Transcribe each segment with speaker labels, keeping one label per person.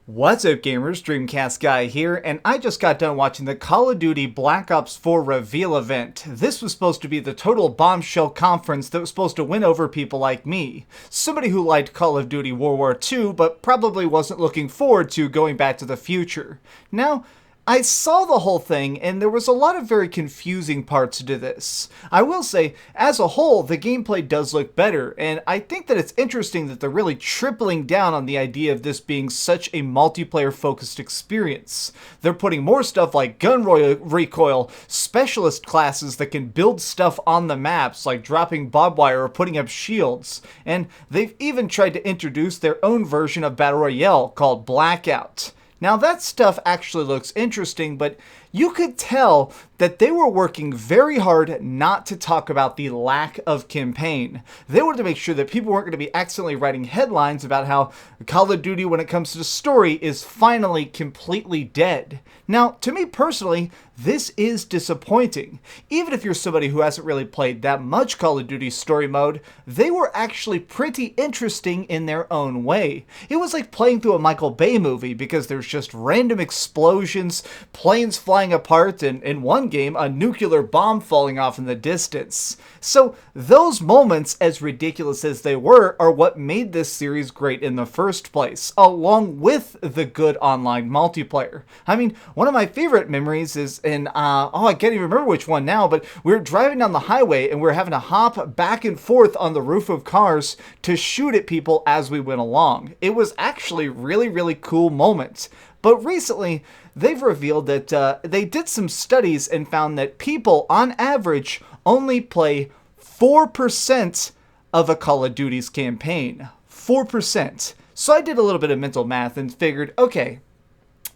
Speaker 1: What's up gamers, DreamcastGuy here, and I just got done watching the Call of Duty Black Ops IV reveal event. This was supposed to be the total bombshell conference that was supposed to win over people like me. Somebody who liked Call of Duty World War II, but probably wasn't looking forward to going back to the future. Now, I saw the whole thing, and there was a lot of very confusing parts to this. I will say, as a whole, the gameplay does look better, and I think that it's interesting that they're really tripling down on the idea of this being such a multiplayer-focused experience. They're putting more stuff like gun recoil, specialist classes that can build stuff on the maps, like dropping barbed wire or putting up shields, and they've even tried to introduce their own version of Battle Royale called Blackout. Now that stuff actually looks interesting, but you could tell that they were working very hard not to talk about the lack of campaign. They wanted to make sure that people weren't going to be accidentally writing headlines about how Call of Duty, when it comes to the story, is finally completely dead. Now, to me personally, this is disappointing. Even if you're somebody who hasn't really played that much Call of Duty story mode, they were actually pretty interesting in their own way. It was like playing through a Michael Bay movie because there's just random explosions, planes flying apart, and in one game, a nuclear bomb falling off in the distance. So those moments, as ridiculous as they were, are what made this series great in the first place, along with the good online multiplayer. I mean, one of my favorite memories is in, I can't even remember which one now, but we were driving down the highway and we were having to hop back and forth on the roof of cars to shoot at people as we went along. It was actually really, really cool moment. But recently, they've revealed that they did some studies and found that people, on average, only play 4% of a Call of Duty's campaign. 4%. So I did a little bit of mental math and figured, okay,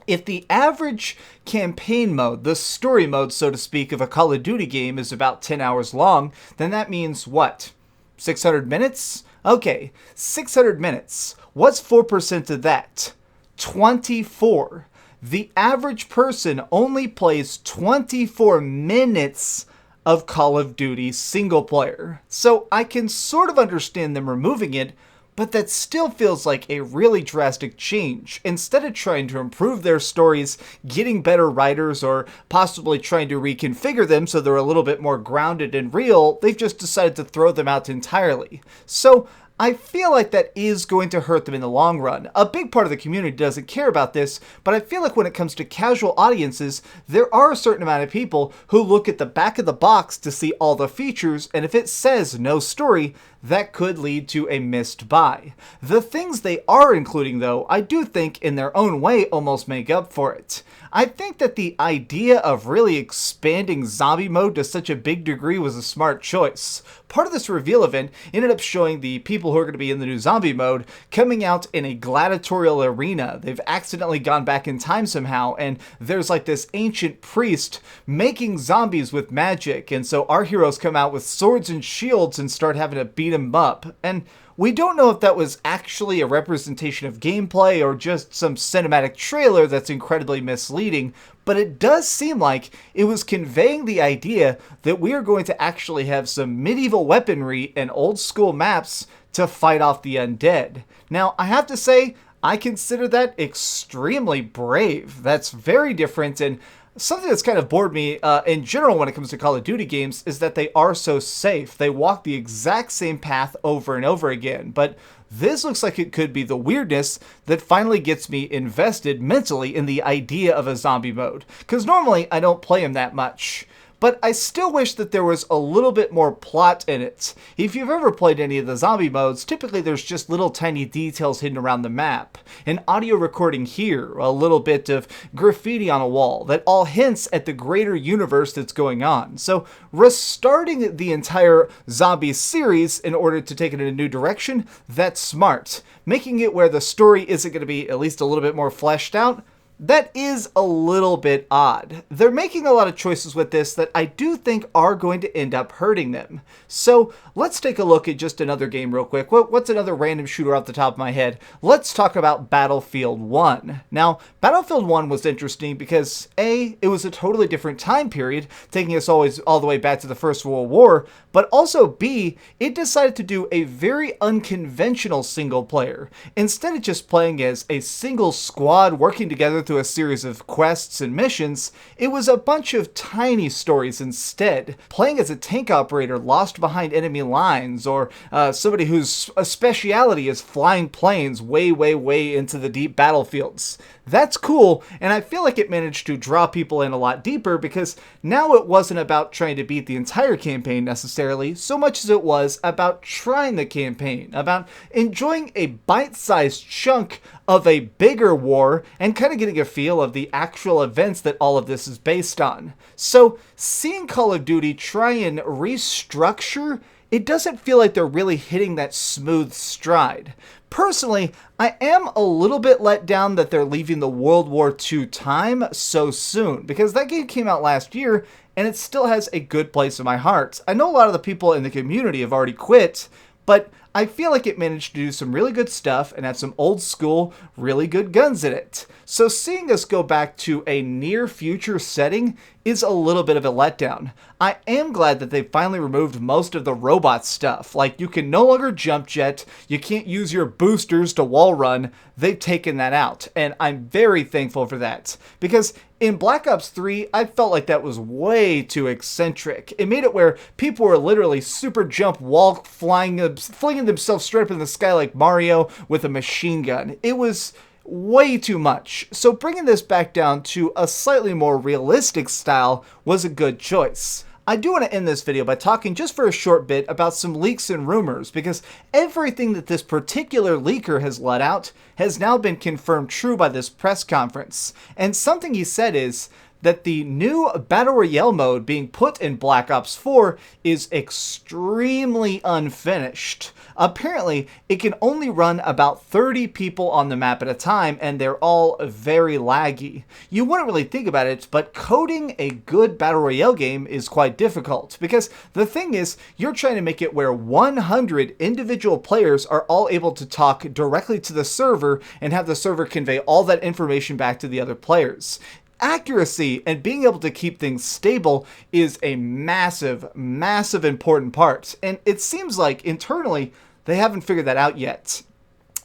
Speaker 1: if the average campaign mode, the story mode, so to speak, of a Call of Duty game is about 10 hours long, then that means what? 600 minutes? Okay, 600 minutes. What's 4% of that? 24. The average person only plays 24 minutes of Call of Duty single player. So I can sort of understand them removing it, but that still feels like a really drastic change. Instead of trying to improve their stories, getting better writers, or possibly trying to reconfigure them so they're a little bit more grounded and real, they've just decided to throw them out entirely. So I feel like that is going to hurt them in the long run. A big part of the community doesn't care about this, but I feel like when it comes to casual audiences, there are a certain amount of people who look at the back of the box to see all the features, and if it says no story, that could lead to a missed buy. The things they are including, though, I do think in their own way almost make up for it. I think that the idea of really expanding zombie mode to such a big degree was a smart choice. Part of this reveal event ended up showing the people who are going to be in the new zombie mode coming out in a gladiatorial arena. They've accidentally gone back in time somehow, and there's like this ancient priest making zombies with magic, and so our heroes come out with swords and shields and start having to beat them up. And we don't know if that was actually a representation of gameplay or just some cinematic trailer that's incredibly misleading, but it does seem like it was conveying the idea that we are going to actually have some medieval weaponry and old school maps to fight off the undead. Now, I have to say, I consider that extremely brave. That's very different, and something that's kind of bored me in general when it comes to Call of Duty games is that they are so safe. They walk the exact same path over and over again, but this looks like it could be the weirdness that finally gets me invested mentally in the idea of a zombie mode, because normally I don't play them that much. But I still wish that there was a little bit more plot in it. If you've ever played any of the zombie modes, typically there's just little tiny details hidden around the map. An audio recording here, a little bit of graffiti on a wall, that all hints at the greater universe that's going on. So restarting the entire zombie series in order to take it in a new direction, that's smart. Making it where the story isn't going to be at least a little bit more fleshed out, That is a little bit odd. They're making a lot of choices with this that I do think are going to end up hurting them. So let's take a look at just another game real quick. What's another random shooter off the top of my head? Let's talk about Battlefield 1. Now, Battlefield 1 was interesting because A, it was a totally different time period, taking us always all the way back to the First World War, but also B, it decided to do a very unconventional single player. Instead of just playing as a single squad working together through a series of quests and missions, it was a bunch of tiny stories instead. Playing as a tank operator lost behind enemy lines, or somebody whose speciality is flying planes way into the deep battlefields. That's cool, and I feel like it managed to draw people in a lot deeper because now it wasn't about trying to beat the entire campaign necessarily, so much as it was about trying the campaign, about enjoying a bite-sized chunk of a bigger war and kind of getting a feel of the actual events that all of this is based on. So seeing Call of Duty try and restructure, it doesn't feel like they're really hitting that smooth stride. Personally, I am a little bit let down that they're leaving the World War II time so soon, because that game came out last year and it still has a good place in my heart. I know a lot of the people in the community have already quit, but I feel like it managed to do some really good stuff and have some old school, really good guns in it. So seeing us go back to a near future setting is a little bit of a letdown. I am glad that they finally removed most of the robot stuff. Like, you can no longer jump jet, you can't use your boosters to wall run. They've taken that out, and I'm very thankful for that. Because in Black Ops 3, I felt like that was way too eccentric. It made it where people were literally super jump wall flinging themselves straight up in the sky like Mario with a machine gun. It was way too much. So bringing this back down to a slightly more realistic style was a good choice. I do want to end this video by talking just for a short bit about some leaks and rumors, because everything that this particular leaker has let out has now been confirmed true by this press conference. And something he said is that the new Battle Royale mode being put in Black Ops 4 is extremely unfinished. Apparently, it can only run about 30 people on the map at a time, and they're all very laggy. You wouldn't really think about it, but coding a good Battle Royale game is quite difficult, because the thing is, you're trying to make it where 100 individual players are all able to talk directly to the server and have the server convey all that information back to the other players. Accuracy and being able to keep things stable is a massive important part, and it seems like internally they haven't figured that out yet.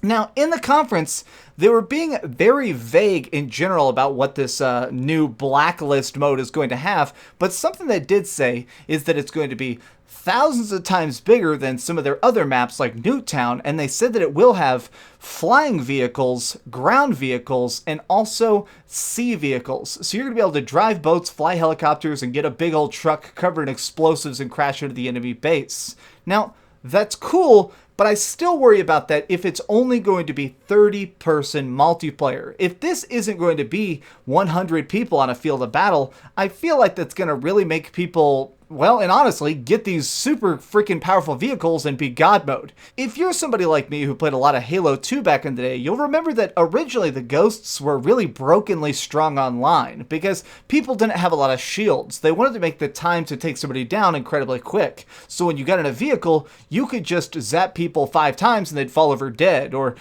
Speaker 1: Now, in the conference, they were being very vague in general about what this new blacklist mode is going to have, but something they did say is that it's going to be thousands of times bigger than some of their other maps like Newtown, and they said that it will have flying vehicles, ground vehicles, and also sea vehicles. So you're going to be able to drive boats, fly helicopters, and get a big old truck covered in explosives and crash into the enemy base. Now, that's cool, but I still worry about that if it's only going to be 30-person multiplayer. If this isn't going to be 100 people on a field of battle, I feel like that's going to really make people, well, and honestly, get these super freaking powerful vehicles and be God mode. If you're somebody like me who played a lot of Halo 2 back in the day, you'll remember that originally the ghosts were really brokenly strong online because people didn't have a lot of shields. They wanted to make the time to take somebody down incredibly quick. So when you got in a vehicle, you could just zap people 5 times and they'd fall over dead, or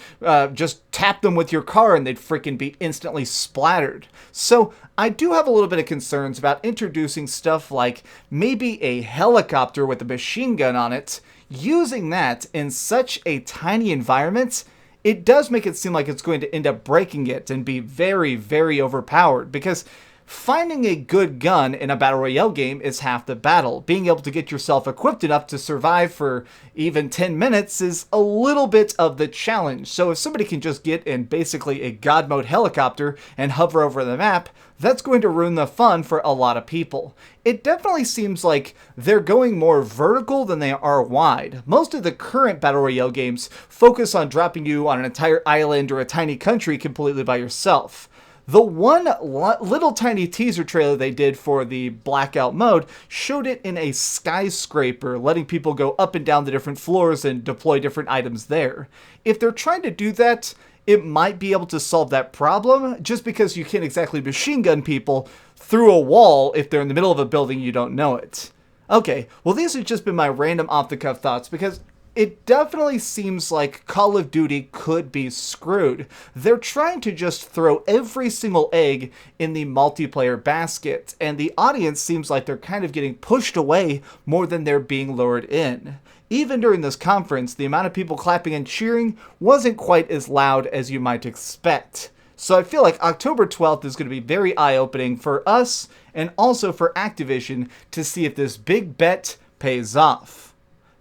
Speaker 1: just tap them with your car and they'd freaking be instantly splattered. So I do have a little bit of concerns about introducing stuff like maybe a helicopter with a machine gun on it. Using that in such a tiny environment, it does make it seem like it's going to end up breaking it and be very overpowered, because finding a good gun in a Battle Royale game is half the battle. Being able to get yourself equipped enough to survive for even 10 minutes is a little bit of the challenge. So if somebody can just get in basically a God mode helicopter and hover over the map, that's going to ruin the fun for a lot of people. It definitely seems like they're going more vertical than they are wide. Most of the current Battle Royale games focus on dropping you on an entire island or a tiny country completely by yourself. The one little tiny teaser trailer they did for the Blackout mode showed it in a skyscraper, letting people go up and down the different floors and deploy different items there. If they're trying to do that, it might be able to solve that problem, just because you can't exactly machine gun people through a wall if they're in the middle of a building you don't know it. Okay, well these have just been my random off-the-cuff thoughts, because it definitely seems like Call of Duty could be screwed. They're trying to just throw every single egg in the multiplayer basket, and the audience seems like they're kind of getting pushed away more than they're being lured in. Even during this conference, the amount of people clapping and cheering wasn't quite as loud as you might expect. So I feel like October 12th is going to be very eye-opening for us, and also for Activision, to see if this big bet pays off.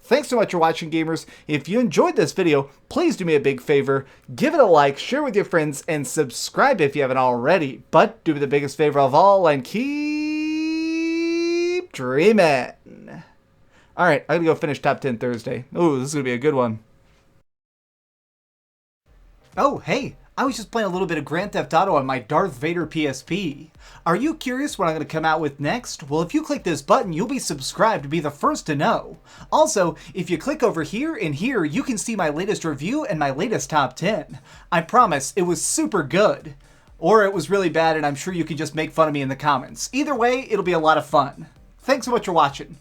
Speaker 1: Thanks so much for watching, gamers. If you enjoyed this video, please do me a big favor. Give it a like, share with your friends, and subscribe if you haven't already. But do me the biggest favor of all and keep dreaming. Alright, I'm gonna go finish Top 10 Thursday. Ooh, this is gonna be a good one. Oh, hey! I was just playing a little bit of Grand Theft Auto on my Darth Vader PSP. Are you curious what I'm going to come out with next? Well, if you click this button, you'll be subscribed to be the first to know. Also, if you click over here and here, you can see my latest review and my latest top 10. I promise, it was super good. Or it was really bad, and I'm sure you can just make fun of me in the comments. Either way, it'll be a lot of fun. Thanks so much for watching.